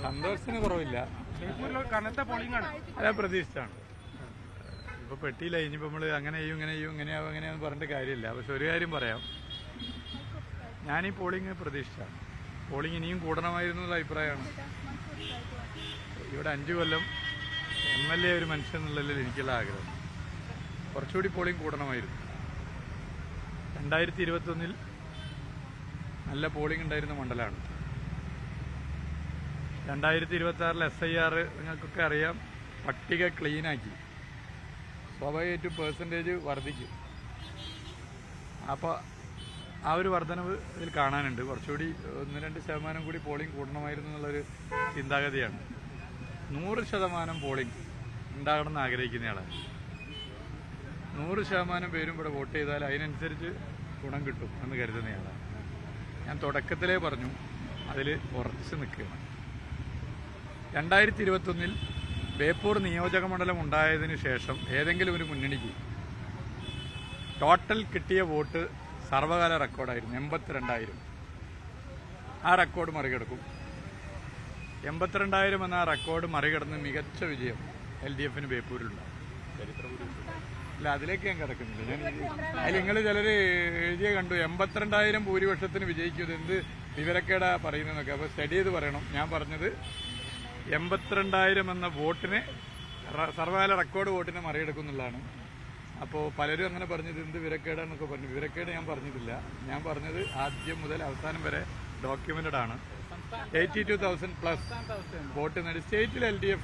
സന്തോഷത്തിന് കുറവില്ല. കനത്ത പോളിംഗ് ആണ്. അല്ല, പ്രതീക്ഷിച്ചാണ്. ഇപ്പൊ പെട്ടിയില്ല. ഇനിയിപ്പോ നമ്മള് അങ്ങനെ ചെയ്യും ഇങ്ങനെ ചെയ്യും ഇങ്ങനെയാവും അങ്ങനെയാന്ന് പറഞ്ഞിട്ട് കാര്യമില്ല. പക്ഷെ ഒരു കാര്യം പറയാം, ഞാനീ പോളിംഗ് പ്രതീക്ഷിച്ചാണ്. പോളിംഗ് ഇനിയും കൂടണമായിരുന്നു എന്നുള്ള അഭിപ്രായമാണ്. ഇവിടെ 5 കൊല്ലം MLA ഒരു മനുഷ്യൻ എന്നുള്ളതിൽ എനിക്കുള്ള ആഗ്രഹം. കുറച്ചുകൂടി പോളിംഗ് കൂടണമായിരുന്നു. 2021 നല്ല പോളിംഗ് ഉണ്ടായിരുന്ന മണ്ഡലമാണ്. 2026 SIR നിങ്ങൾക്കൊക്കെ അറിയാം, പട്ടിക ക്ലീനാക്കി. സ്വാഭാവികമായിട്ടും പെർസെൻറ്റേജ് വർദ്ധിക്കും. അപ്പോൾ ആ ഒരു വർധനവ് ഇതിൽ കാണാനുണ്ട്. കുറച്ചുകൂടി 1-2% കൂടി പോളിംഗ് കൂടണമായിരുന്നു എന്നുള്ളൊരു ചിന്താഗതിയാണ്. 100% പോളിംഗ് ഉണ്ടാകണമെന്ന് ആഗ്രഹിക്കുന്നയാളാണ്. 100% പേരും ഇവിടെ വോട്ട് ചെയ്താൽ അതിനനുസരിച്ച് ഗുണം കിട്ടും എന്ന് കരുതുന്നയാളാണ്. ഞാൻ തുടക്കത്തിലേ പറഞ്ഞു, അതിൽ ഉറച്ചു നിൽക്കുകയാണ്. 2021 ബേപ്പൂർ നിയോജക മണ്ഡലം ഉണ്ടായതിനു ശേഷം ഏതെങ്കിലും ഒരു മുന്നണിക്ക് ടോട്ടൽ കിട്ടിയ വോട്ട് സർവകാല റെക്കോർഡായിരുന്നു 82,000. ആ റെക്കോർഡ് മറികടക്കും. 82,000 എന്ന ആ റെക്കോർഡ് മറികടന്ന് മികച്ച വിജയം LDF ബേപ്പൂരിലുണ്ടാവും. അല്ല, അതിലേക്ക് ഞാൻ കിടക്കുന്നില്ല. അതിൽ നിങ്ങൾ ചിലർ എഴുതിയ കണ്ടു 82,000 ഭൂരിപക്ഷത്തിന് വിജയിക്കും. എന്ത് വിവരക്കേടാ പറയുന്നതെന്നൊക്കെ. അപ്പോൾ സ്റ്റഡി ചെയ്ത് പറയണം. ഞാൻ പറഞ്ഞത് 82,000 എന്ന വോട്ടിനെ, സർവകാല റെക്കോർഡ് വോട്ടിനെ മറികടക്കുന്നുള്ളതാണ്. അപ്പോൾ പലരും അങ്ങനെ പറഞ്ഞത് എന്ത് വിവരക്കേടാന്നൊക്കെ പറഞ്ഞു. വിവരക്കേട് ഞാൻ പറഞ്ഞിട്ടില്ല. ഞാൻ പറഞ്ഞത് ആദ്യം മുതൽ അവസാനം വരെ ഡോക്യുമെന്റഡ് ആണ്. 82,000+ വോട്ട് നേടി സ്റ്റേറ്റിൽ LDF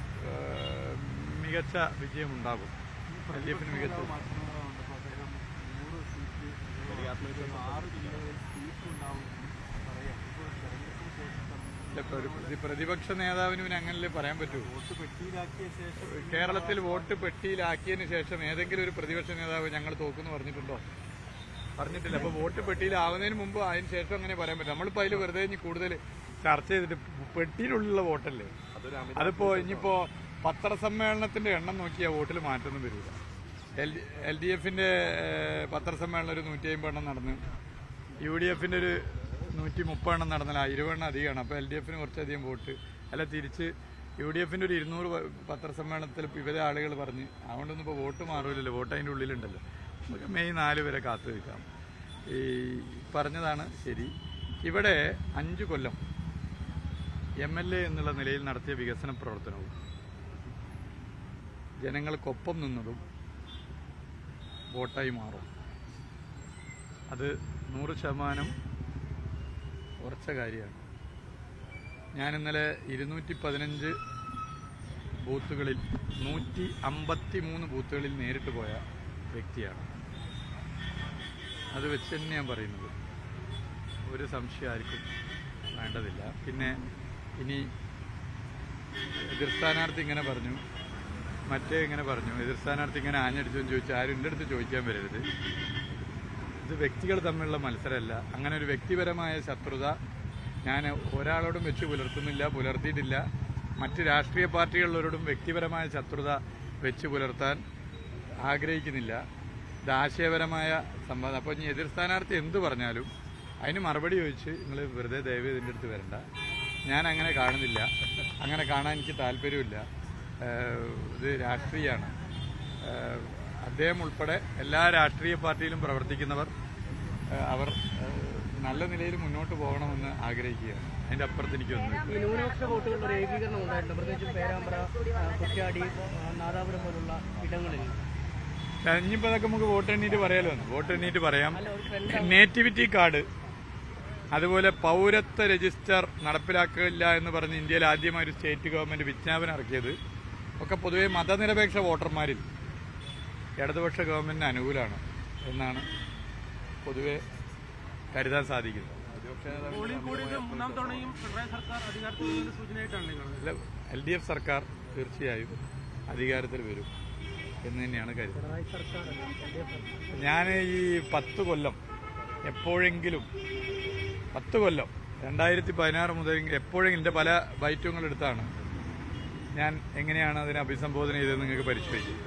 മികച്ച വിജയം ഉണ്ടാകും. LDF മികച്ച പ്രതിപക്ഷ നേതാവിന് പിന്നെ അങ്ങനല്ലേ പറയാൻ പറ്റൂ. കേരളത്തിൽ വോട്ട് പെട്ടിയിലാക്കിയതിന് ശേഷം ഏതെങ്കിലും ഒരു പ്രതിപക്ഷ നേതാവ് ഞങ്ങൾ തോക്കുന്ന് പറഞ്ഞിട്ടുണ്ടോ? പറഞ്ഞിട്ടില്ല. അപ്പൊ വോട്ട് പെട്ടിയിലാവുന്നതിന് മുമ്പ് അതിന് ശേഷം അങ്ങനെ പറയാൻ പറ്റും. നമ്മളിപ്പോ അതിൽ വെറുതെ ഇനി കൂടുതൽ ചർച്ച ചെയ്തിട്ട് പെട്ടിയിലുള്ള വോട്ടല്ലേ. അതിപ്പോ ഇനിയിപ്പോ പത്രസമ്മേളനത്തിന്റെ എണ്ണം നോക്കിയാൽ വോട്ടിൽ മാറ്റൊന്നും വരില്ല. LDF പത്രസമ്മേളനം ഒരു 150 എണ്ണം നടന്ന്, UDF ഒരു 130 എണ്ണം നടന്നാൽ 20 എണ്ണം അധികമാണ്. അപ്പോൾ LDF കുറച്ചധികം വോട്ട്. അല്ല, തിരിച്ച് UDF ഒരു 200 പത്രസമ്മേളനത്തിൽ ഇവരെ ആളുകൾ പറഞ്ഞ് അതുകൊണ്ടൊന്നും ഇപ്പോൾ വോട്ട് മാറില്ലല്ലോ. വോട്ട് അതിൻ്റെ ഉള്ളിലുണ്ടല്ലോ. നമുക്ക് മെയ് 4 വരെ കാത്തു നിൽക്കാം. ഈ പറഞ്ഞതാണ് ശരി. ഇവിടെ 5 കൊല്ലം MLA എന്നുള്ള നിലയിൽ നടത്തിയ വികസന പ്രവർത്തനവും ജനങ്ങൾക്കൊപ്പം നിന്നതും വോട്ടായി മാറും. അത് 100% ഉറച്ച കാര്യമാണ്. ഞാൻ ഇന്നലെ 215 ബൂത്തുകളിൽ 153 ബൂത്തുകളിൽ നേരിട്ട് പോയ വ്യക്തിയാണ്. അത് വെച്ച് തന്നെ ഞാൻ പറയുന്നത്. ഒരു സംശയം ആർക്കും വേണ്ടതില്ല. പിന്നെ ഇനി എതിർ സ്ഥാനാർത്ഥി ഇങ്ങനെ പറഞ്ഞു, മറ്റേ ഇങ്ങനെ പറഞ്ഞു, എതിർ സ്ഥാനാർത്ഥി ഇങ്ങനെ ആഞ്ഞടിച്ചെന്ന് ചോദിച്ചാൽ ആരും എൻ്റെ അടുത്ത് ചോദിക്കാൻ വരരുത്. ഇത് വ്യക്തികൾ തമ്മിലുള്ള മത്സരമല്ല. അങ്ങനെ ഒരു വ്യക്തിപരമായ ശത്രുത ഞാൻ ഒരാളോടും വെച്ച് പുലർത്തിയിട്ടില്ല. മറ്റ് രാഷ്ട്രീയ പാർട്ടികളിലോടും വ്യക്തിപരമായ ശത്രുത വെച്ച് പുലർത്താൻ ആഗ്രഹിക്കുന്നില്ല. ഇത് ആശയപരമായ സംവാദം. അപ്പോൾ ഇനി എതിർ സ്ഥാനാർത്ഥി എന്ത് പറഞ്ഞാലും അതിന് മറുപടി ചോദിച്ച് നിങ്ങൾ വെറുതെ ദയവ് ഇതിൻ്റെ അടുത്ത് വരണ്ട. ഞാൻ അങ്ങനെ കാണുന്നില്ല. അങ്ങനെ കാണാൻ എനിക്ക് താല്പര്യമില്ല. ഇത് രാഷ്ട്രീയമാണ്. അദ്ദേഹം ഉൾപ്പെടെ എല്ലാ രാഷ്ട്രീയ പാർട്ടിയിലും പ്രവർത്തിക്കുന്നവർ അവർ നല്ല നിലയിൽ മുന്നോട്ട് പോകണമെന്ന് ആഗ്രഹിക്കുകയാണ്. അതിന്റെ അപ്പുറത്ത് എനിക്കൊന്നും. ന്യൂനപക്ഷ വോട്ടുകളുടെ ഒരു ഏകീകരണം ഉണ്ടായിട്ടുണ്ട്, പ്രത്യേകിച്ചും പേരാമ്പ്ര, കുറ്റ്യാടി, നാദാപുരം പോലുള്ള ഇടങ്ങളിൽ. ഇനിയിപ്പോൾ അതൊക്കെ നമുക്ക് വോട്ട് എണ്ണീറ്റ് പറയാലോ. വോട്ട് എണ്ണീറ്റ് പറയാം. നേറ്റിവിറ്റി കാർഡ്, അതുപോലെ പൗരത്വ രജിസ്റ്റർ നടപ്പിലാക്കില്ല എന്ന് പറഞ്ഞ് ഇന്ത്യയിൽ ആദ്യമായി ഒരു സ്റ്റേറ്റ് ഗവൺമെന്റ് വിജ്ഞാപനം ഇറക്കിയത് ഒക്കെ പൊതുവെ മതനിരപേക്ഷ വോട്ടർമാരിൽ ഇടതുപക്ഷ ഗവൺമെന്റിന് അനുകൂലമാണ് എന്നാണ് പൊതുവെ കരുതാൻ സാധിക്കുന്നത്. LDF സർക്കാർ തീർച്ചയായും അധികാരത്തിൽ വരും എന്ന് തന്നെയാണ് കരുതുന്നത്. ഞാൻ ഈ 10 കൊല്ലം എപ്പോഴെങ്കിലും 10 കൊല്ലം 2016 മുതൽ എപ്പോഴെങ്കിലും എൻ്റെ പല ബൈറ്റുകൾ എടുത്താണ് ഞാൻ എങ്ങനെയാണ് അതിനെ അഭിസംബോധന ചെയ്തത് നിങ്ങൾക്ക് പരിശോധിക്കും.